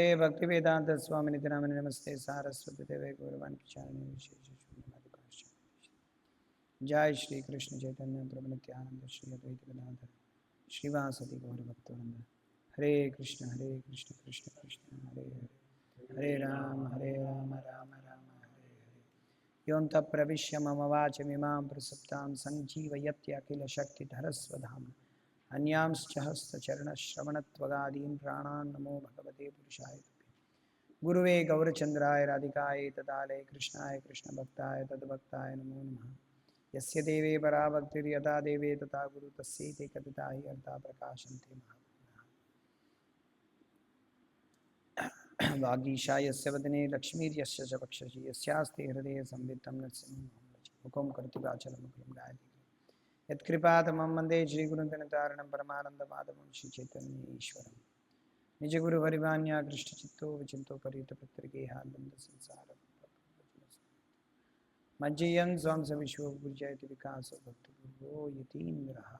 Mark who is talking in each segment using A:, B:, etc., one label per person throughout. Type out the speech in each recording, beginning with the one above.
A: भक्ति वेदांत स्वामी नित्यानंद नमस्ते सारस्वती देवे गौरवाणी प्रचारिणे विशेष जय श्री कृष्ण चैतन्य प्रभु नित्यानंद श्री अद्वैत गदाधर श्रीवासदि गौर भक्तवृंद हरे कृष्ण कृष्ण कृष्ण हरे हरे हरे राम राम राम हरे हरे योऽन्तः प्रविश्य मम वाचमिमां प्रसुप्तां सञ्जीवयत्यखिल शक्तिधरस्वधाम अन्यांश्च हस्तचरणश्रवणत्वगादीन् प्राणान् नमो भगवते पुरुषाय गुरुवे गौरचन्द्राय राधिकाय तदालय कृष्णाय कृष्णभक्ताय तद्भक्ताय नमो नमः यस्य देवे परा भक्तिर्यथा देवे तथा गुरु तस्यैते कथिता हि अर्था प्रकाशन्ते महापुरुषाः वागीशा यस्य वदने लक्ष्मीर्यस्य च वक्षसि यस्यास्ते हृदये संवित्तं नृसिंहं मुखं करोति वाचालं मुखं गायति यत्कृपातमं वन्दे श्रीगुरुगणतारणं परमानन्दमाधवं श्रीचैतन्य ईश्वरं निजगुरुपरिवान्या कृष्णचित्तो विचिन्तो परितपत्रिकेहानन्द संसार मज्जयं स्वांस विश्वपूज्यति विकासो भक्तिपूर्वो यतीन्द्रः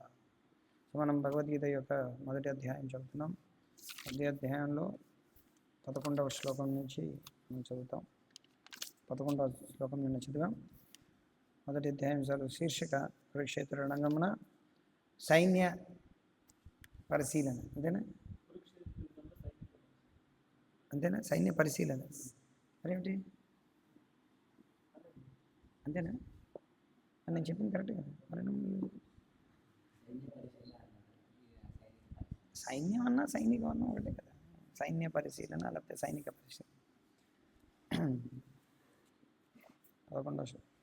A: మనం భగవద్గీత యొక్క మొదటి అధ్యాయం చదువుతున్నాం. మొదటి అధ్యాయంలో 11వ శ్లోకం నుంచి మనం చదువుతాం. 11వ శ్లోకం నిన్న చదివాం. మొదటి అధ్యాయం శీర్షిక కురుక్షేత్ర రణంగమున సైన్య పరిశీలన. అంతేనా సైన్య పరిశీలన మరేమిటి అంతేనా నేను చెప్పింది కరెక్ట్ కదా. మరి సైన్యం అన్నా సైనికం అన్నా ఒకటే కదా. సైన్య పరిశీలన లేకపోతే సైనిక పరిశీలన.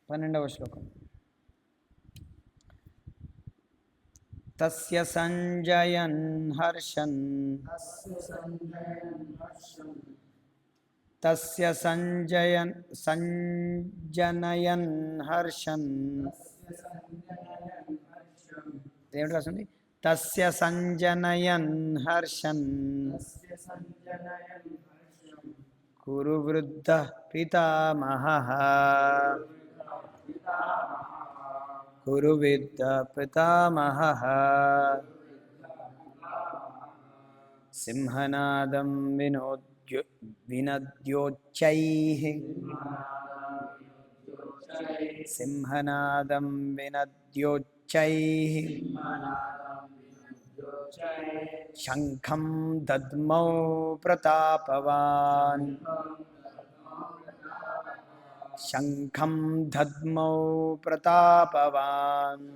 A: 12వ శ్లోకం తస్య సంజయన్ హర్షన్ తస్య సంజనయన్ హర్షన్ ఏమిటి రాస్తుంది? తస్య సంజనయన్ హర్షన్ కురు వృద్ధ పితామహః కురు వృద్ధ పితామహః సింహనాదం వినద్యోచ్చైః సింహనాదం వినద్యోచ్చైః శంఖం దద్మౌ ప్రతాపవాన్ శంఖం దద్మౌ ప్రతాపవాన్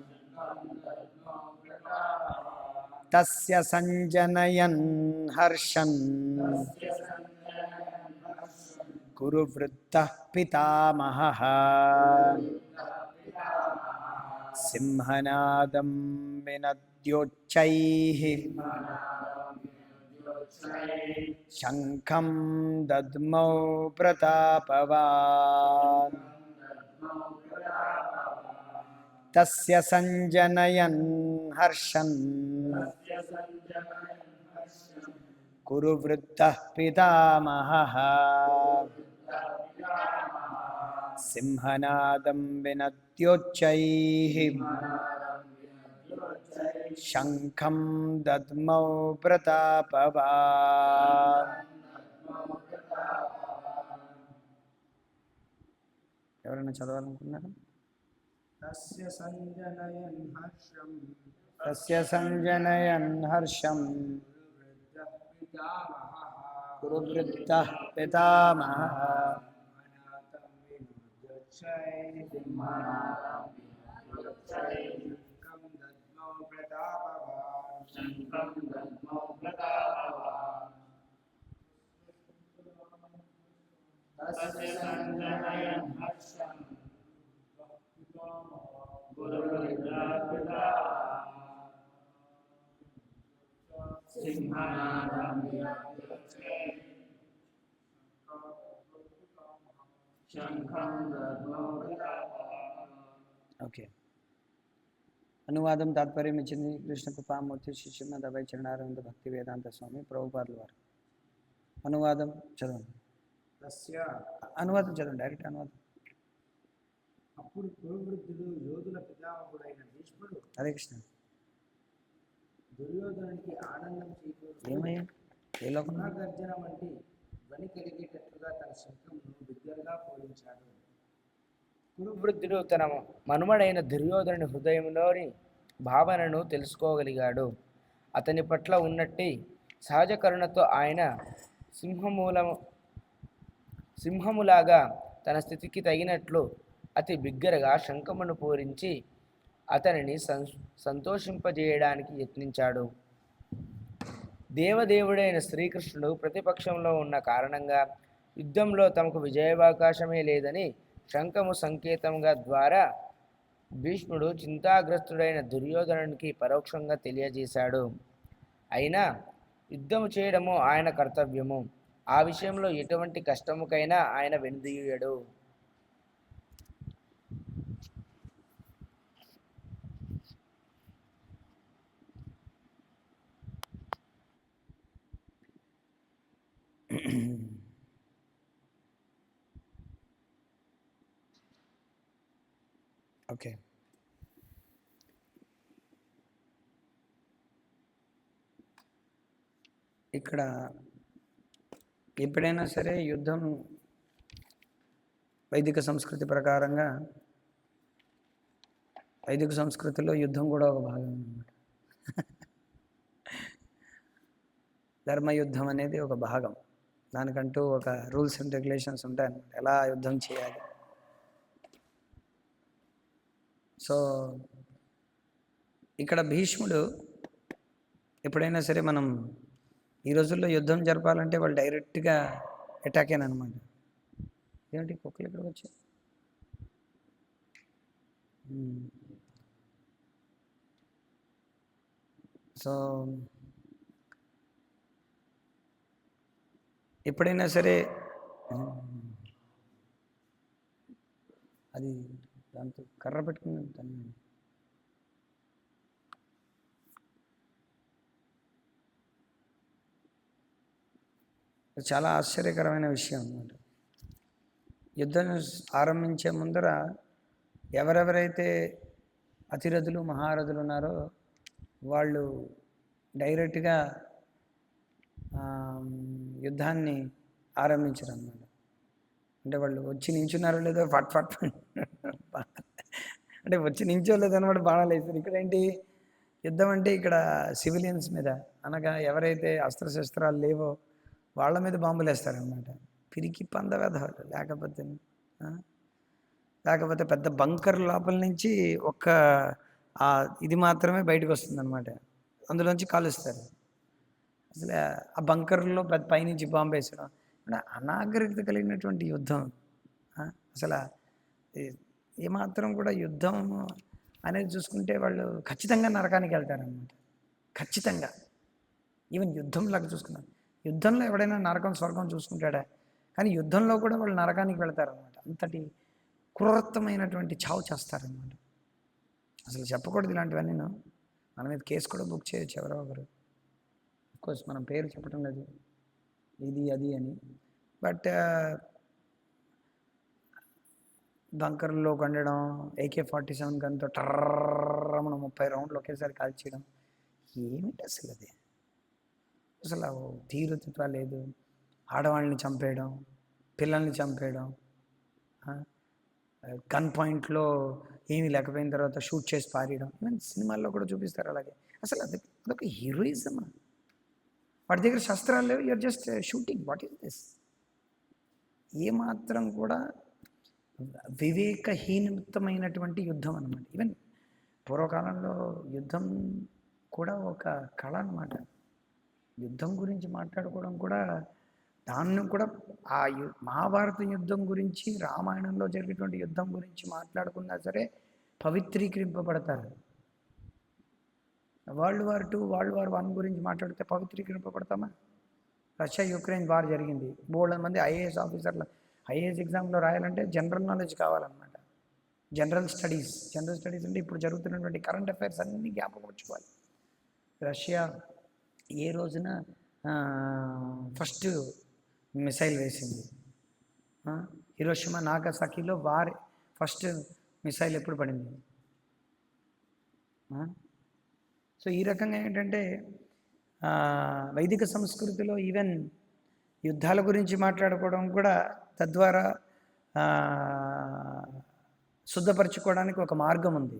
A: తస్య సంజనయన్ హర్షన్ కురు వృద్ధః పితామహః సింహనాదం వినద్యోచ్చైః శంఖం దద్మౌ ప్రతాపవాన్ తస్య సంజనయన్ హర్షన్ కురు వృద్ధః పితామహః సింహనాదం వినద్యోచ్చైః శంఖం దద్మౌ ప్రతాపవాన్. ఎవరైనా చదవాలనుకున్నారా? తస్య సంజనయన్ హర్షం కురు వృద్ధః పితామహః ఓకే. అనువాదం తాత్పర్యం ఇచ్చింది కృష్ణ కృపామూర్తి శ్రీమద్ అభయ చరణారవింద భక్తి వేదాంత స్వామి ప్రభుపాదుల వారు. అనువాదం చదవండి. అనువాదం చదవండి, డైరెక్ట్ అనువాదం.
B: అప్పుడు కురువృద్ధుడు యోధుల పితామహుడైన భీష్ముడు
A: హరే కృష్ణ
B: దుర్యోధనునికి ఆనందం చేకూర్చి
A: ఏమయ్యా ఏ లోకం
B: గర్జన వంటి
C: కురువృద్ధుడు తన మనుమడైన దుర్యోధనుని హృదయంలోని భావనను తెలుసుకోగలిగాడు. అతని పట్ల ఉన్నట్టి సహజ కరుణతో ఆయన సింహములాగా తన స్థితికి తగినట్లు అతి బిగ్గరగా శంఖమును పూరించి అతనిని సంతోషింపజేయడానికి యత్నించాడు. దేవదేవుడైన శ్రీకృష్ణుడు ప్రతిపక్షంలో ఉన్న కారణంగా యుద్ధంలో తమకు విజయావకాశమే లేదని శంఖము సంకేతంగా ద్వారా భీష్ముడు చింతాగ్రస్తుడైన దుర్యోధనునికి పరోక్షంగా తెలియజేశాడు. అయినా యుద్ధము చేయడము ఆయన కర్తవ్యము. ఆ విషయంలో ఎటువంటి కష్టముకైనా ఆయన వెనుదీయడు.
A: ఓకే, ఇక్కడ ఎప్పుడైనా సరే యుద్ధం వైదిక సంస్కృతి ప్రకారంగా, వైదిక సంస్కృతిలో యుద్ధం కూడా ఒక భాగం అన్నమాట. ధర్మయుద్ధం అనేది ఒక భాగం. దానికంటూ ఒక రూల్స్ అండ్ రెగ్యులేషన్స్ ఉంటాయన్నమాట, ఎలా యుద్ధం చేయాలి. సో ఇక్కడ భీష్ముడు ఎప్పుడైనా సరే మనం ఈ రోజుల్లో యుద్ధం జరపాలంటే వాళ్ళు డైరెక్ట్గా అటాకేనమాట. ఏమిటి కుక్కలు ఇక్కడికి వచ్చాయి? సో ఎప్పుడైనా సరే అది దాంతో కర్ర పెట్టుకుని దాన్ని చాలా ఆశ్చర్యకరమైన విషయం అన్నమాట. యుద్ధం ఆరంభించే ముందర ఎవరెవరైతే అతిరథులు మహారథులు ఉన్నారో వాళ్ళు డైరెక్ట్గా యుద్ధాన్ని ఆరంభించారు అన్నమాట. అంటే వాళ్ళు వచ్చి నించున్నారో లేదో ఫట్ ఫట్ అంటే వచ్చి నించోలేదు అనమాట, బాణాలు వేస్తారు. ఇక్కడ ఏంటి యుద్ధం అంటే ఇక్కడ సివిలియన్స్ మీద, అనగా ఎవరైతే అస్త్రశస్త్రాలు లేవో వాళ్ళ మీద బాంబులు వేస్తారనమాట. పిరికి పందవేధవాళ్ళు. లేకపోతే పెద్ద బంకర్ లోపల నుంచి ఒక్క ఇది మాత్రమే బయటకు వస్తుందన్నమాట, అందులోంచి కాలుస్తారు. అసలు ఆ బంకర్లో పెద్ద పైనుంచి బాంబు వేసడం అనాగరికత కలిగినటువంటి యుద్ధం. అసలు ఏమాత్రం కూడా యుద్ధం అనేది చూసుకుంటే వాళ్ళు ఖచ్చితంగా నరకానికి వెళ్తారనమాట. ఖచ్చితంగా. ఈవెన్ యుద్ధంలాగా చూసుకున్నాను, యుద్ధంలో ఎవడైనా నరకం స్వర్గం చూసుకుంటాడా? కానీ యుద్ధంలో కూడా వాళ్ళు నరకానికి వెళ్తారనమాట. అంతటి క్రూరత్వమైనటువంటి చావు చేస్తారనమాట. అసలు చెప్పకూడదు ఇలాంటివన్నీ. మన మీద కేసు కూడా బుక్ చేయొచ్చు ఎవరో ఒకరు. అఫ్కోర్స్ మనం పేరు చెప్పడం లేదు, ఇది అది అని. బట్ బంకర్లో కొండడం, AK-47 గన్తో టర్రమణ 30 రౌండ్లు ఒకేసారి కాల్చేయడం, ఏమిటి అసలు అది? అసలు తీరుతత్వ లేదు. ఆడవాళ్ళని చంపేయడం, పిల్లల్ని చంపేయడం, గన్ పాయింట్లో ఏమీ లేకపోయిన తర్వాత షూట్ చేసి పారేయడం. ఈవెన్ సినిమాల్లో కూడా చూపిస్తారు అలాగే. అసలు అదొక హీరోయిజం. వాడి దగ్గర శస్త్రాలు లేవు, you're just shooting. What is this? ఏమాత్రం కూడా వివేకహీనమైనటువంటి యుద్ధం అన్నమాట. ఈవెన్ పూర్వకాలంలో యుద్ధం కూడా ఒక కళ అన్నమాట. యుద్ధం గురించి మాట్లాడుకోవడం కూడా, దాన్ని కూడా ఆ మహాభారత యుద్ధం గురించి, రామాయణంలో జరిగేటువంటి యుద్ధం గురించి మాట్లాడుకున్నా సరే పవిత్రీకరింపబడతారు. వరల్డ్ వార్ 2, వరల్డ్ వార్ 1 గురించి మాట్లాడితే పవిత్రీకరింపబడతామా? రష్యా యుక్రెయిన్ వార్ జరిగింది. బోల్డ్ మంది ఐఏఎస్ ఆఫీసర్లు ఐఏఎస్ ఎగ్జామ్లో రాయాలంటే జనరల్ నాలెడ్జ్ కావాలన్నమాట. జనరల్ స్టడీస్ అంటే ఇప్పుడు జరుగుతున్నటువంటి కరెంట్ అఫైర్స్ అన్నీ జ్ఞాపకం ఉంచుకోవాలి. రష్యా ఏ రోజున ఫస్ట్ మిసైల్ వేసింది? హిరోషిమా నాగసాకిలో ఫస్ట్ మిసైల్ ఎప్పుడు పడింది? సో ఈ రకంగా ఏంటంటే వైదిక సంస్కృతిలో ఈవెన్ యుద్ధాల గురించి మాట్లాడుకోవడం కూడా, తద్వారా శుద్ధపరచుకోవడానికి ఒక మార్గం ఉంది.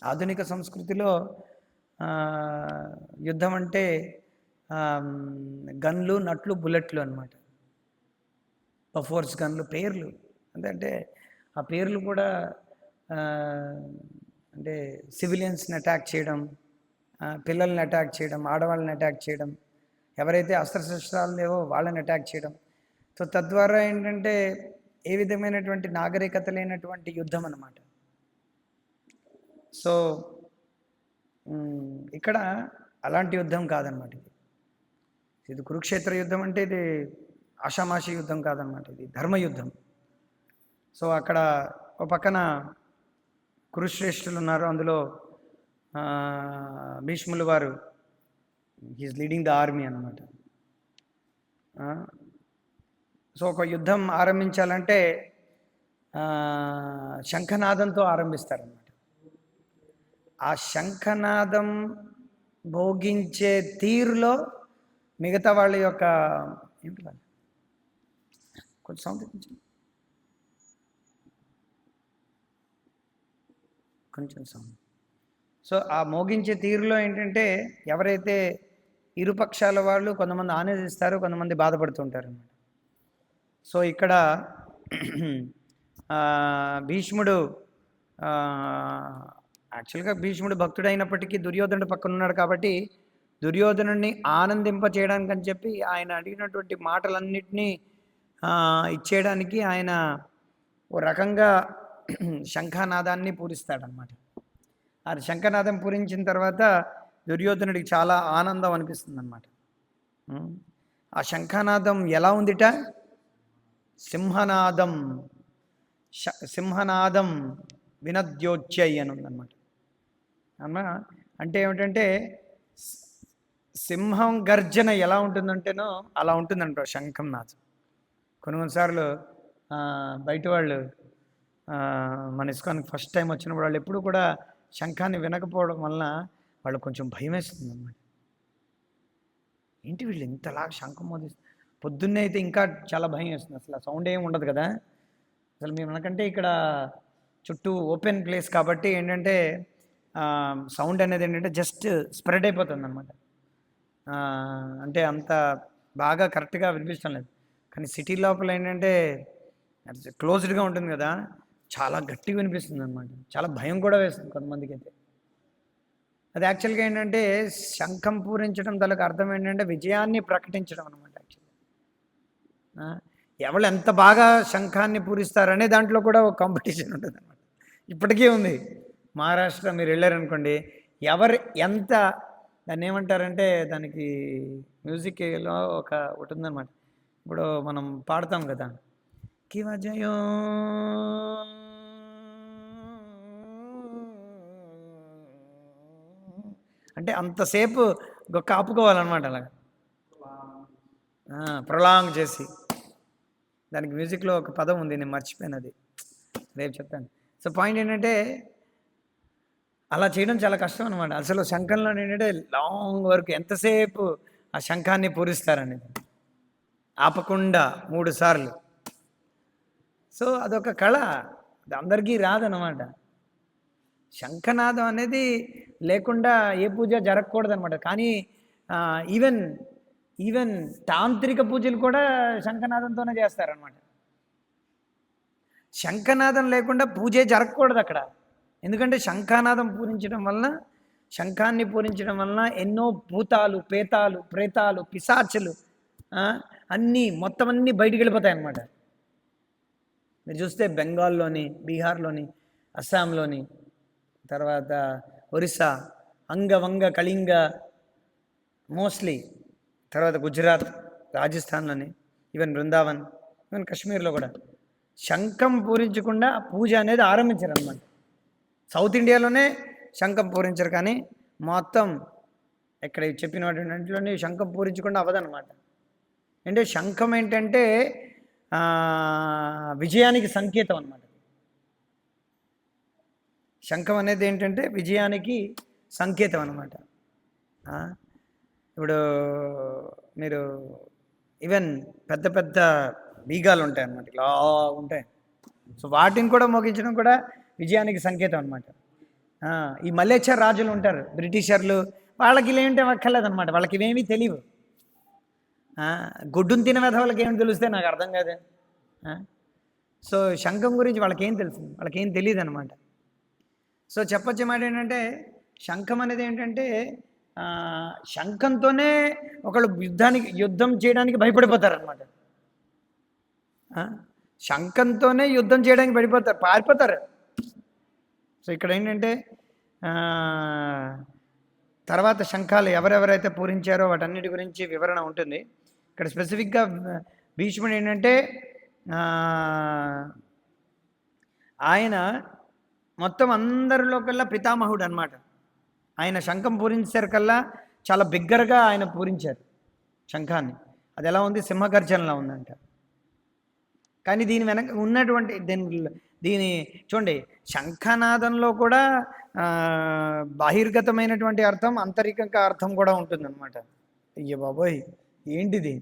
A: ఆధునిక సంస్కృతిలో యుద్ధం అంటే గన్లు, నట్లు, బుల్లెట్లు అనమాట. బఫోర్స్ గన్లు పేర్లు అంటే ఆ పేర్లు కూడా అంటే సివిలియన్స్ని అటాక్ చేయడం, పిల్లల్ని అటాక్ చేయడం, ఆడవాళ్ళని అటాక్ చేయడం, ఎవరైతే అస్త్రశస్త్రాలు లేవో వాళ్ళని అటాక్ చేయడం. సో తద్వారా ఏంటంటే ఏ విధమైనటువంటి నాగరికత లేనటువంటి యుద్ధం అన్నమాట. సో ఇక్కడ అలాంటి యుద్ధం కాదనమాట. ఇది కురుక్షేత్ర యుద్ధం అంటే ఇది ఆషామాషి యుద్ధం కాదనమాట, ఇది ధర్మయుద్ధం. సో అక్కడ ఒక పక్కన కురుశ్రేష్ఠులు ఉన్నారు, అందులో భీష్ములు వారు హీఈస్ లీడింగ్ ద ఆర్మీ అన్నమాట. సో ఒక యుద్ధం ఆరంభించాలంటే శంఖనాదంతో ఆరంభిస్తారన్నమాట. ఆ శంఖనాదం భోగించే తీరులో మిగతా వాళ్ళ యొక్క కొంచెం సౌండ్ కొంచెం సౌండ్. సో ఆ మోగించే తీరులో ఏంటంటే ఎవరైతే ఇరుపక్షాల వాళ్ళు కొంతమంది ఆనందిస్తారు, కొంతమంది బాధపడుతుంటారు అన్నమాట. సో ఇక్కడ భీష్ముడు యాక్చువల్గా భీష్ముడు భక్తుడైనప్పటికీ దుర్యోధనుడు పక్కన ఉన్నాడు కాబట్టి దుర్యోధనుడిని ఆనందింప చేయడానికి అని చెప్పి ఆయన అడిగినటువంటి మాటలన్నింటినీ ఇచ్చేయడానికి ఆయన ఓ రకంగా శంఖనాదాన్ని పూరిస్తాడనమాట. ఆ శంఖనాదం పూరించిన తర్వాత దుర్యోధనుడికి చాలా ఆనందం అనిపిస్తుంది అనమాట. ఆ శంఖనాదం ఎలా ఉందిట? సింహనాదం, సింహనాదం వినద్యోచ్యై అని ఉందన్నమాట. అమ్మా అంటే ఏమిటంటే సింహం గర్జన ఎలా ఉంటుందంటేనో అలా ఉంటుందంట శంఖం నాదం. కొన్నిసార్లు బయట వాళ్ళు మన ఇస్కాన్కి ఫస్ట్ టైం వచ్చినప్పుడు వాళ్ళు ఎప్పుడు కూడా శంఖాన్ని వినకపోవడం వలన వాళ్ళు కొంచెం భయం వేస్తుంది అన్నమాట. ఏంటి వీళ్ళు ఇంతలా శంఖం మోదిస్తారు, పొద్దున్నే అయితే ఇంకా చాలా భయం వేస్తుంది. అసలు సౌండ్ ఏమి ఉండదు కదా అసలు. మేము మనకంటే ఇక్కడ చుట్టూ ఓపెన్ ప్లేస్ కాబట్టి ఏంటంటే సౌండ్ అనేది ఏంటంటే జస్ట్ స్ప్రెడ్ అయిపోతుంది అనమాట. అంటే అంత బాగా కరెక్ట్గా వినిపించడం లేదు. కానీ సిటీ లోపల ఏంటంటే క్లోజ్డ్గా ఉంటుంది కదా, చాలా గట్టిగా వినిపిస్తుంది అనమాట. చాలా భయం కూడా వేస్తుంది కొంతమందికి అయితే. అది యాక్చువల్గా ఏంటంటే శంఖం పూరించడం దానికి అర్థం ఏంటంటే విజయాన్ని ప్రకటించడం అనమాట. యాక్చువల్గా ఎవరు ఎంత బాగా శంఖాన్ని పూరిస్తారనే దాంట్లో కూడా ఒక కాంపిటీషన్ ఉంటుంది అనమాట. ఇప్పటికీ ఉంది. మహారాష్ట్ర మీరు వెళ్ళారనుకోండి, ఎవరు ఎంత దాన్ని ఏమంటారంటే దానికి మ్యూజిక్లో ఒకటి ఉందన్నమాట. ఇప్పుడు మనం పాడతాం కదా, కి వజయో అంటే అంతసేపు కాపుకోవాలన్నమాట. అలాగా ప్రొలాంగ్ చేసి దానికి మ్యూజిక్లో ఒక పదం ఉంది, నేను మర్చిపోయాను, అది రేపు చెప్తాను. సో పాయింట్ ఏంటంటే అలా చేయడం చాలా కష్టం అనమాట. అసలు శంఖంలో ఏంటంటే లాంగ్ వరకు ఎంతసేపు ఆ శంఖాన్ని పూరిస్తారనేది ఆపకుండా 3 సార్లు. సో అదొక కళ, అది అందరికీ రాదనమాట. శంఖనాదం అనేది లేకుండా ఏ పూజ జరగకూడదు అనమాట. కానీ ఈవెన్ తాంత్రిక పూజలు కూడా శంఖనాదంతోనే చేస్తారనమాట. శంఖనాదం లేకుండా పూజే జరగకూడదు అక్కడ. ఎందుకంటే శంఖనాదం శంఖాన్ని పూరించడం వలన ఎన్నో భూతాలు, పేతాలు, ప్రేతాలు, పిశాచులు మొత్తం అన్నీ బయటికి వెళ్ళిపోతాయి అన్నమాట. మీరు చూస్తే బెంగాల్లోని, బీహార్లోని, అస్సాంలోని, తర్వాత ఒరిస్సా, అంగవంగ కళింగ మోస్ట్లీ, తర్వాత గుజరాత్, రాజస్థాన్లోని, ఈవెన్ బృందావన్, ఈవెన్ కాశ్మీర్లో కూడా శంఖం పూరించకుండా పూజ అనేది ఆరంభించారు అన్నమాట. సౌత్ ఇండియాలోనే శంఖం పూరించరు, కానీ మొత్తం ఇక్కడ చెప్పినటువంటిలోనే శంఖం పూరించకుండా అవ్వదన్నమాట. అంటే శంఖం ఏంటంటే విజయానికి సంకేతం అన్నమాట. శంఖం అనేది ఏంటంటే విజయానికి సంకేతం అన్నమాట. ఇప్పుడు మీరు ఈవెన్ పెద్ద పెద్ద బీగాలు ఉంటాయి అన్నమాట, ఇలా ఉంటాయి. సో వాటిని కూడా మోగించడం కూడా విజయానికి సంకేతం అనమాట. ఈ మలేచ్చర్ రాజులు ఉంటారు, బ్రిటిషర్లు, వాళ్ళకి ఇలాంటి అక్కర్లేదన్నమాట. వాళ్ళకి ఇవేమీ తెలియవు. గొడ్డును తిన వెధవులకి ఏమి తెలిస్తే నాకు అర్థం కాదు. సో శంఖం గురించి వాళ్ళకేం తెలుసు? వాళ్ళకేం తెలియదు అనమాట. సో చెప్పొచ్చే మాట ఏంటంటే, శంఖం అనేది ఏంటంటే, శంఖంతోనే ఒకళ్ళు యుద్ధం చేయడానికి భయపడిపోతారనమాట. శంఖంతోనే యుద్ధం చేయడానికి పారిపోతారు. సో ఇక్కడ ఏంటంటే, తర్వాత శంఖాలు ఎవరెవరైతే పూరించారో వాటన్నిటి గురించి వివరణ ఉంటుంది. ఇక్కడ స్పెసిఫిక్గా భీష్ముడు ఏంటంటే, ఆయన మొత్తం అందరిలో కల్లా పితామహుడు అనమాట. ఆయన శంఖం పూరించారు కల్లా చాలా బిగ్గరగా ఆయన పూరించారు శంఖాన్ని. అది ఎలా ఉంది? సింహగర్జనలా ఉందంట. కానీ దీని వెనక ఉన్నటువంటి దీని చూడండి, శంఖనాదంలో కూడా బహిర్గతమైనటువంటి అర్థం, అంతరికంగా అర్థం కూడా ఉంటుందన్నమాట. అయ్య బాబోయ్, ఏంటిది?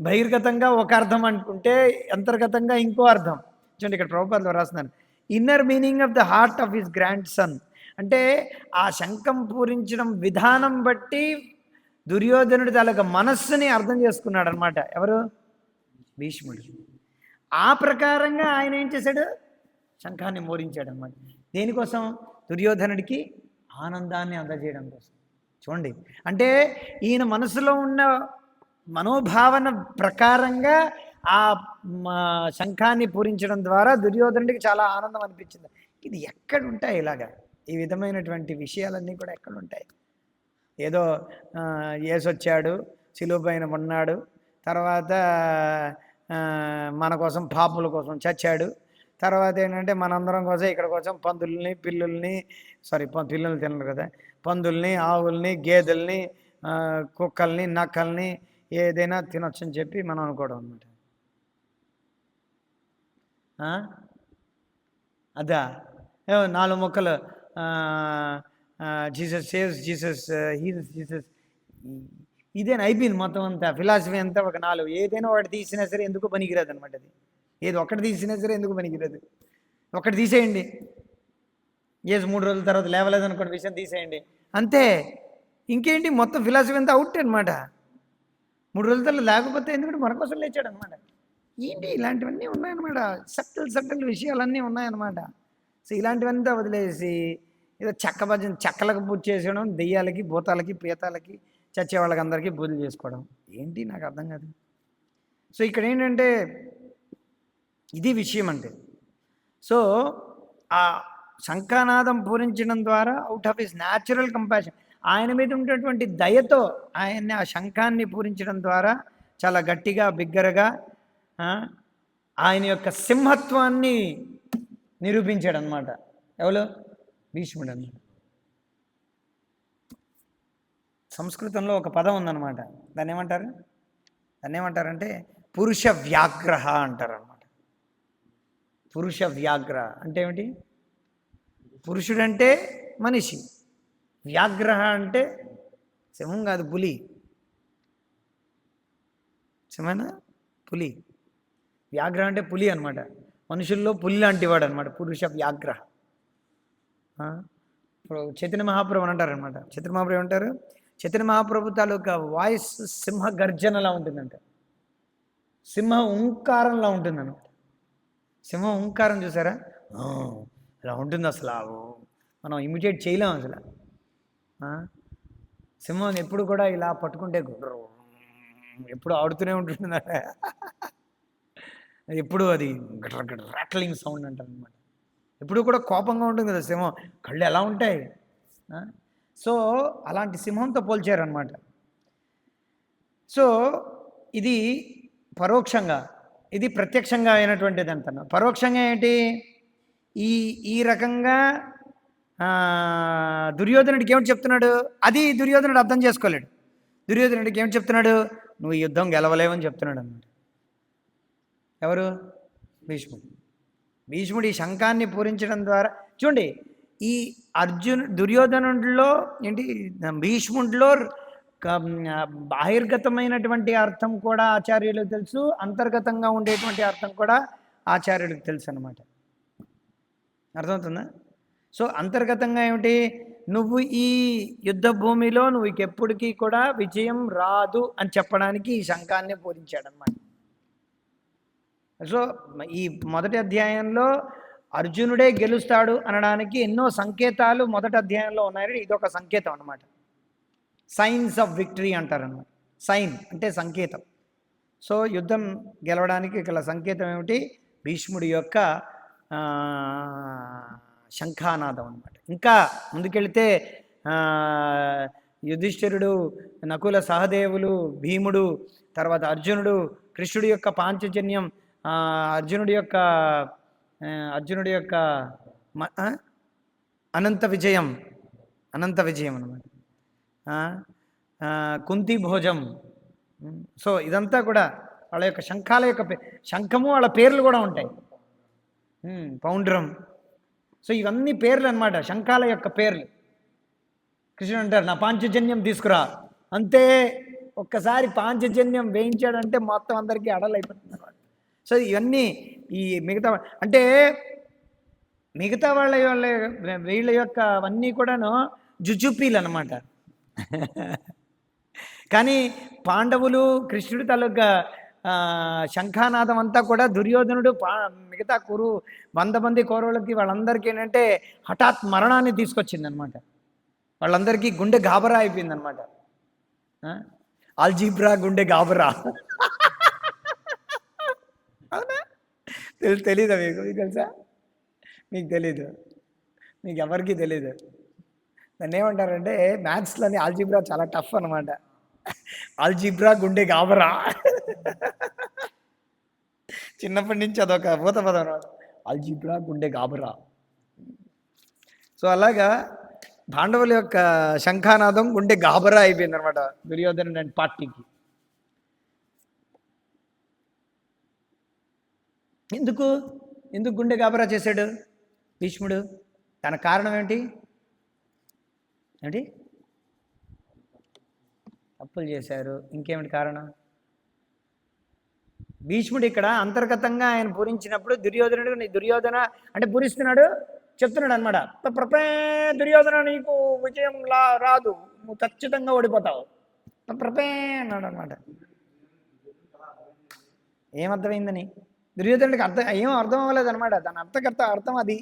A: బహిర్గతంగా ఒక అర్థం అనుకుంటే అంతర్గతంగా ఇంకో అర్థం. చూడండి, ఇక్కడ ప్రభుపాదులు రాస్తున్నాను, inner meaning of the heart of his grand son. అంటే ఆ శంఖం పూరించడం విధానం బట్టి దుర్యోధనుడి తాలూకా మనస్సుని అర్థం చేసుకున్నాడు అనమాట. ఎవరు? భీష్ముడు. ఆ ప్రకారంగా ఆయన ఏం చేశాడు? శంఖాన్ని మోరించాడు అనమాట. దేనికోసం? దుర్యోధనుడికి ఆనందాన్ని అందజేయడం కోసం. చూడండి, అంటే ఈయన మనసులో ఉన్న మనోభావన ప్రకారంగా ఆ శంఖాన్ని పూరించడం ద్వారా దుర్యోధనుడికి చాలా ఆనందం అనిపించింది. ఇది ఎక్కడుంటాయి ఇలాగా? ఈ విధమైనటువంటి విషయాలన్నీ కూడా ఎక్కడుంటాయి? ఏదో యేసొచ్చాడు, శిలువ పైన ఉన్నాడు, తర్వాత మన కోసం, పాపుల కోసం చచ్చాడు, తర్వాత ఏంటంటే మనందరం కోసం ఇక్కడ కోసం పందుల్ని పిల్లుల్ని పిల్లలు తినరు కదా, పందుల్ని, ఆవుల్ని, గేదెల్ని, కుక్కల్ని, నక్కల్ని ఏదైనా తినొచ్చని చెప్పి మనం అనుకోవడం అనమాట. అదా 4 మొక్కలు Jesus saves, Jesus heels, Jesus, ఇదేనా అయిపోయింది మొత్తం అంతా. ఫిలాసఫీ అంతా ఒక 4, ఏదైనా ఒకటి తీసినా సరే ఎందుకు పనికిరాదు అనమాట. అది ఏది ఒక్కటి తీసినా సరే ఎందుకు పనికిరాదు? ఒకటి తీసేయండి, ఏజ్ 3 రోజుల తర్వాత లేవలేదనుకోండి, విషయం తీసేయండి, అంతే. ఇంకేంటి, మొత్తం ఫిలాసఫీ అంతా అవుట్ అనమాట. 3 రోజుల తర్వాత లేకపోతే ఎందుకంటే మన కోసం లేచాడు అనమాట. ఏంటి, ఇలాంటివన్నీ ఉన్నాయన్నమాట. సట్టల్ విషయాలన్నీ ఉన్నాయన్నమాట. సో ఇలాంటివంతా వదిలేసి ఏదో చెక్కలకు పూజ చేసేయడం, దెయ్యాలకి, భూతాలకి, ప్రేతాలకి, చచ్చే వాళ్ళకి అందరికీ పూజలు చేసుకోవడం ఏంటి, నాకు అర్థం కాదు. సో ఇక్కడ ఏంటంటే ఇది విషయం అంటే. సో ఆ శంఖనాదం పూరించడం ద్వారా out of his natural compassion, ఆయన మీద ఉన్నటువంటి దయతో ఆయన్ని ఆ శంఖాన్ని పూరించడం ద్వారా చాలా గట్టిగా, బిగ్గరగా ఆయన యొక్క సింహత్వాన్ని నిరూపించాడు అనమాట. ఎవరు? భీష్ముడు అన్నమాట. సంస్కృతంలో ఒక పదం ఉందన్నమాట. దాన్ని ఏమంటారంటే పురుష వ్యాఘ్రహ అంటారు అనమాట. పురుష వ్యాఘ్ర అంటే ఏమిటి? పురుషుడంటే మనిషి, వ్యాఘ్రహ అంటే సింహం కాదు, పులి. సింహనా? పులి. వ్యాఘ్ర అంటే పులి అనమాట. మనుషుల్లో పులి లాంటి వాడు అనమాట పురుష వ్యాఘ్రహ. ఇప్పుడు చైతన్య మహాప్రభు అని అంటారనమాట. చైతన్య మహాప్రభు ఏమంటారు? చైతన్య మహాప్రభు తాలూకా వాయిస్ సింహ గర్జనలా ఉంటుందంట, సింహ ఓంకారంలా ఉంటుందన్నమాట. సింహం ఓంకారం చూసారా? అలా ఉంటుంది. అసలు మనం ఇమిటేట్ చేయలేం అసలు. సింహం ఎప్పుడు కూడా ఇలా పట్టుకుంటే ఎప్పుడు ఆడుతూనే ఉంటుందన్నమాట. ఎప్పుడు అది రాట్లింగ్ సౌండ్ అంటారు అనమాట. ఎప్పుడు కూడా కోపంగా ఉంటుంది కదా సింహం, కళ్ళు ఎలా ఉంటాయి. సో అలాంటి సింహంతో పోల్చారనమాట. సో ఇది పరోక్షంగా, ఇది ప్రత్యక్షంగా అయినటువంటిది అంటున్నా. పరోక్షంగా ఏంటి? ఈ రకంగా దుర్యోధనుడికి ఏమిటి చెప్తున్నాడు? అది దుర్యోధనుడు అర్థం చేసుకోలేడు. దుర్యోధనుడికి ఏమిటి చెప్తున్నాడు? నువ్వు ఈ యుద్ధం గెలవలేవని చెప్తున్నాడు అన్నమాట. ఎవరు? భీష్ముడు ఈ శంఖాన్ని పూరించడం ద్వారా చూడండి, ఈ దుర్యోధనుడిలో ఏంటి, భీష్ముడిలో బాహిర్గతమైనటువంటి అర్థం కూడా ఆచార్యులకు తెలుసు, అంతర్గతంగా ఉండేటువంటి అర్థం కూడా ఆచార్యులకు తెలుసు అన్నమాట. అర్థమవుతుందా? సో అంతర్గతంగా ఏమిటి, నువ్వు ఈ యుద్ధ భూమిలో నువ్వు ఎప్పటికీ కూడా విజయం రాదు అని చెప్పడానికి ఈ శంఖాన్ని పూరించాడనమాట. సో ఈ మొదటి అధ్యాయంలో అర్జునుడే గెలుస్తాడు అనడానికి ఎన్నో సంకేతాలు మొదటి అధ్యాయంలో ఉన్నాయి. ఇదొక సంకేతం అన్నమాట. సైన్స్ ఆఫ్ విక్టరీ అంటారనమాట. సైన్ అంటే సంకేతం. సో యుద్ధం గెలవడానికి గల సంకేతం ఏమిటి, భీష్ముడి యొక్క శంఖానాదం అనమాట. ఇంకా ముందుకెళ్తే యుధిష్ఠిరుడు, నకుల సహదేవులు, భీముడు, తర్వాత అర్జునుడు, కృష్ణుడి యొక్క పాంచజన్యం, అర్జునుడి యొక్క అనంత విజయం అనమాట, కుంతి భోజం. సో ఇదంతా కూడా వాళ్ళ యొక్క శంఖాల యొక్క శంఖము వాళ్ళ పేర్లు కూడా ఉంటాయి, పౌండ్రం. సో ఇవన్నీ పేర్లు అనమాట, శంఖాల యొక్క పేర్లు. కృష్ణుడు అంటారు నా పాంచజన్యం తీసుకురా, అంతే ఒక్కసారి పాంచజన్యం వేయించాడంటే మొత్తం అందరికీ అడలైపోతుంది అనమాట. సో ఇవన్నీ ఈ మిగతా అంటే మిగతా వీళ్ళ యొక్క అవన్నీ కూడాను జుజుపీలు అనమాట. కానీ పాండవులు, కృష్ణుడి తాలూకా శంఖానాదం అంతా కూడా దుర్యోధనుడు మిగతా 100 మంది కౌరవులకి వాళ్ళందరికీ ఏంటంటే హఠాత్ మరణాన్ని తీసుకొచ్చింది అనమాట. వాళ్ళందరికీ గుండె గాబరా అయిపోయింది అనమాట. ఆల్జీబ్రా గుండె గాబరా. అవునా? తెలీదా మీకు తెలుసా? మీకు తెలీదు, మీకు ఎవరికి తెలీదు. దాన్ని ఏమంటారంటే మ్యాథ్స్లోని ఆల్జీబ్రా చాలా టఫ్ అనమాట. ఆల్జీబ్రా గుండె గాబరా. చిన్నప్పటి నుంచి అదొక భూత పదం అనమాట, ఆల్జీబ్రా గుండె గాబరా. సో అలాగా పాండవుల యొక్క శంఖానాదం గుండె గాబరా అయిపోయింది అనమాట దుర్యోధన అండ్ పార్టీకి. ఎందుకు గుండె గాబరా చేశాడు భీష్ముడు? తన కారణం ఏంటి? తప్పులు చేశారు. ఇంకేమిటి కారణం? భీష్ముడు ఇక్కడ అంతర్గతంగా ఆయన పూరించినప్పుడు దుర్యోధనుడు నీ దుర్యోధన అంటే పూరిస్తున్నాడు, చెప్తున్నాడు అనమాట, దుర్యోధన నీకు విజయం రాదు, నువ్వు ఖచ్చితంగా ఓడిపోతావు అన్నాడు అనమాట. ఏమర్థమైందని దుర్యోధనుడికి ఏం అర్థం అవ్వలేదు అనమాట. దాని అర్థం అది.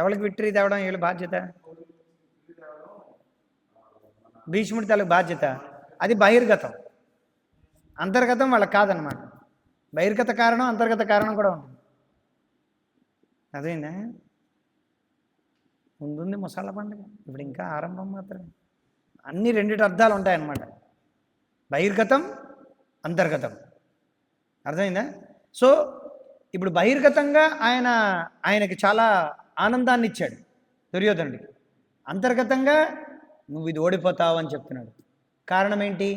A: ఎవరికి విక్టరీ తేవడం వీళ్ళ బాధ్యత? భీష్ముడి తాలూకు బాధ్యత. అది బహిర్గతం, అంతర్గతం వాళ్ళకి కాదనమాట. బహిర్గత కారణం, అంతర్గత కారణం కూడా ఉంటుంది. అదేనా? ముందుంది ముసాల పండుగ, ఇప్పుడు ఇంకా ఆరంభం మాత్రమే. అన్ని 2 అర్థాలు ఉంటాయన్నమాట, బహిర్గతం, అంతర్గతం. అర్థమైందా? సో ఇప్పుడు బహిర్గతంగా ఆయనకి చాలా ఆనందాన్ని ఇచ్చాడు దుర్యోధనుడికి. అంతర్గతంగా నువ్వు ఇది ఓడిపోతావు అని చెప్తున్నాడు. కారణం ఏంటి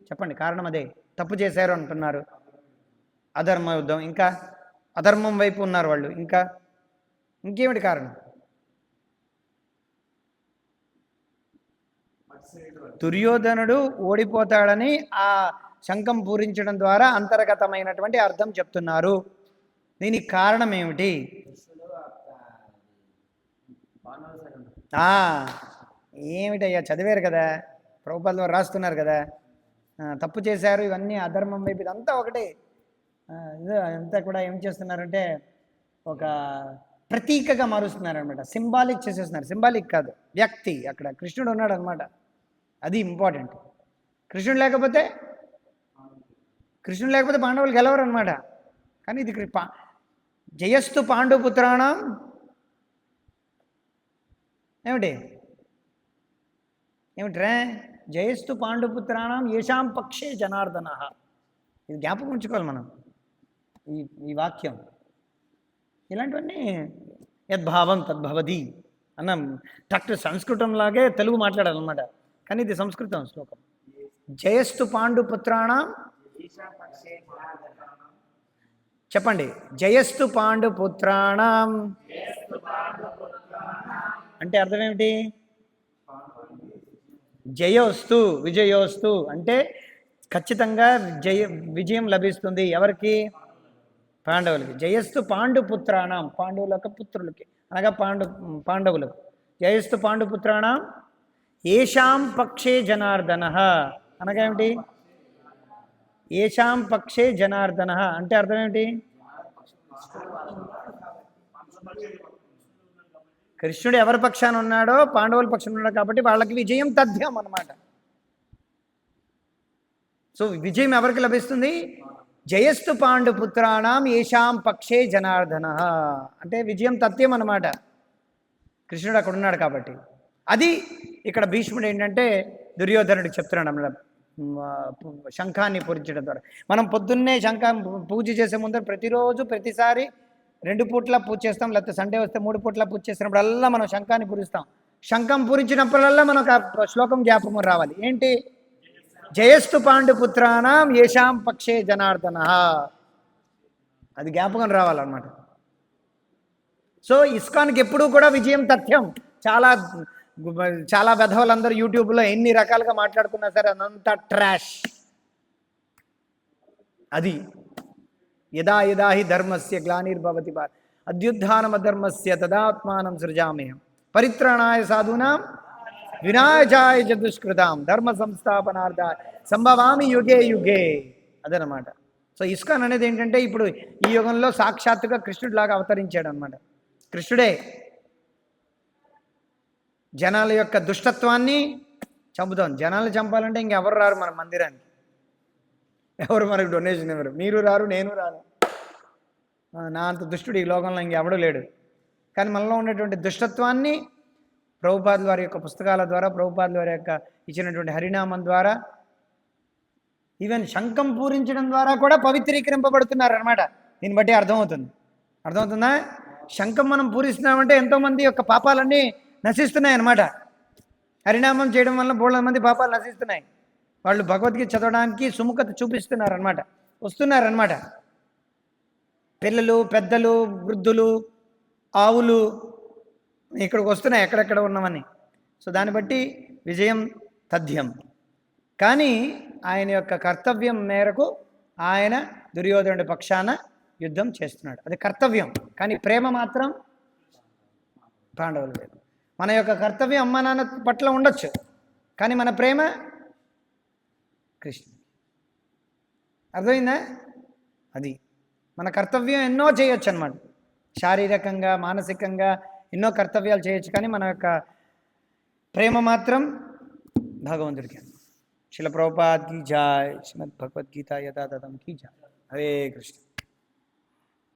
A: చెప్పండి? కారణం అదే, తప్పు చేశారు అంటున్నారు, అధర్మ యుద్ధం, ఇంకా అధర్మం వైపు ఉన్నారు వాళ్ళు. ఇంకేమిటి కారణం? దుర్యోధనుడు ఓడిపోతాడని ఆ శంఖం పూరించడం ద్వారా అంతర్గతమైనటువంటి అర్థం చెప్తున్నారు. దీనికి కారణం ఏమిటి? ఏమిటయ్యా చదివారు కదా, ప్రభుపాదుల వారు రాస్తున్నారు కదా, తప్పు చేశారు, ఇవన్నీ అధర్మం వైపు, ఇదంతా ఒకటే. అంతా కూడా ఏం చేస్తున్నారంటే ఒక ప్రతీకగా మారుస్తున్నారనమాట, సింబాలిక్ చేసేస్తున్నారు. సింబాలిక్ కాదు, వ్యక్తి. అక్కడ కృష్ణుడు ఉన్నాడు అనమాట, అది ఇంపార్టెంట్. కృష్ణుడు లేకపోతే పాండవులు గెలవరు అనమాట. కానీ ఇది జయస్తు పాండుపుత్రాణం ఏమిట్రా? జయస్తు పాండుపుత్రాణం ఏషాం పక్షే జనార్దన. ఇది జ్ఞాపకం ఉంచుకోవాలి మనం, ఈ వాక్యం. ఇలాంటివన్నీ యద్భావం తద్భవతి అన్న డాక్టర్ సంస్కృతంలాగే తెలుగు మాట్లాడాలన్నమాట. కానీ ఇది సంస్కృతం శ్లోకం. జయస్తు పాండుపుత్రాణం, చెప్పండి, జయస్తు పాండుపుత్రాణం అంటే అర్థం ఏమిటి? జయోస్తు విజయోస్తు అంటే ఖచ్చితంగా విజయం లభిస్తుంది. ఎవరికి? పాండవులకి. జయస్తు పాండుపుత్రాణం, పాండవుల యొక్క పుత్రులకి అనగా పాండవులకు. జయస్తు పాండుపుత్రాణం ఏషాం పక్షే జనార్దన అనగా ఏమిటి? ఏషాం పక్షే జనార్దన అంటే అర్థం ఏమిటి? కృష్ణుడు ఎవరి పక్షాన ఉన్నాడో పాండవుల పక్షాన ఉన్నాడు కాబట్టి వాళ్ళకి విజయం తథ్యం అన్నమాట. సో విజయం ఎవరికి లభిస్తుంది? జయస్తు పాండుపుత్రాణం ఏషాం పక్షే జనార్దన అంటే విజయం తథ్యం అన్నమాట. కృష్ణుడు అక్కడ ఉన్నాడు కాబట్టి. అది ఇక్కడ భీష్ముడు ఏంటంటే దుర్యోధనుడికి చెప్తున్నాడు అన్నమాట. శంఖాన్ని పూరించడం ద్వారా మనం పొద్దున్నే శంఖం పూజ చేసే ముందర ప్రతిరోజు ప్రతిసారి 2 పూట్ల పూజ చేస్తాం, లేకపోతే సండే వస్తే 3 పూట్ల పూజ చేసినప్పుడల్లా మనం శంఖాన్ని పూరిస్తాం. శంఖం పూరించినప్పుడల్లా మనకు ఆ శ్లోకం జ్ఞాపకం రావాలి. ఏంటి? జయస్తు పాండుపుత్రాణం ఏషాం పక్షే జనార్దన, అది జ్ఞాపకం రావాలన్నమాట. సో ఇస్కాన్కి ఎప్పుడూ కూడా విజయం తథ్యం. చాలా వెధవలందరూ యూట్యూబ్లో ఎన్ని రకాలుగా మాట్లాడుకున్నా సరే అదంతా ట్రాష్. అది యదా యదా హి ధర్మస్య గ్లానిర్భవతి భారత అద్యుత్థానమధర్మస్య తదాత్మానం సృజామ్యహం పరిత్రాణాయ సాధూనాం వినాశాయ చ దుష్కృతాం ధర్మ సంస్థాపనార్థాయ సంభవామి యుగే యుగే. అదనమాట. సో ఇస్కాన్ అనేది ఏంటంటే ఇప్పుడు ఈ యుగంలో సాక్షాత్తుగా కృష్ణుడిలాగా అవతరించాడు అనమాట. కృష్ణుడే జనాల యొక్క దుష్టత్వాన్ని చంపుతాం. జనాలు చంపాలంటే ఇంకెవరు రారు మన మందిరానికి, ఎవరు మనకు డొనేషన్ ఇవ్వరు. మీరు రారు, నేను రాను. నా అంత దుష్టుడు ఈ లోకంలో ఇంకెవడూ లేడు. కానీ మనలో ఉన్నటువంటి దుష్టత్వాన్ని ప్రభుపాదుల వారి యొక్క పుస్తకాల ద్వారా, ప్రభుపాదుల వారి యొక్క ఇచ్చినటువంటి హరినామం ద్వారా, ఈవెన్ శంఖం పూరించడం ద్వారా కూడా పవిత్రీకరింపబడుతున్నారు అనమాట. దీన్ని బట్టి అర్థమవుతుందా? శంఖం మనం పూరిస్తున్నామంటే ఎంతోమంది యొక్క పాపాలన్నీ నశిస్తున్నాయి అన్నమాట. హరినామం చేయడం వల్ల బోళ్ళ మంది పాపాలు నశిస్తున్నాయి. వాళ్ళు భగవద్గీత చదవడానికి సుముఖత చూపిస్తున్నారనమాట, వస్తున్నారనమాట. పిల్లలు, పెద్దలు, వృద్ధులు, ఆవులు ఇక్కడికి వస్తున్నాయి, ఎక్కడెక్కడ ఉన్నామని. సో దాన్ని బట్టి విజయం తథ్యం. కానీ ఆయన యొక్క కర్తవ్యం మేరకు ఆయన దుర్యోధనుడి పక్షాన యుద్ధం చేస్తున్నాడు. అది కర్తవ్యం. కానీ ప్రేమ మాత్రం పాండవులు లేదు. మన యొక్క కర్తవ్యం అమ్మా నాన్న పట్ల ఉండొచ్చు, కానీ మన ప్రేమ కృష్ణ. అర్థమైందా? అది మన కర్తవ్యం ఎన్నో చేయొచ్చు అన్నమాట. శారీరకంగా, మానసికంగా ఎన్నో కర్తవ్యాలు చేయొచ్చు, కానీ మన యొక్క ప్రేమ మాత్రం భగవంతుడికి. శిల ప్రభుపాద్ కీ జాయ్. శ్రీమద్ భగవద్గీత యథాతథం కీ జాయ్. హరే కృష్ణ.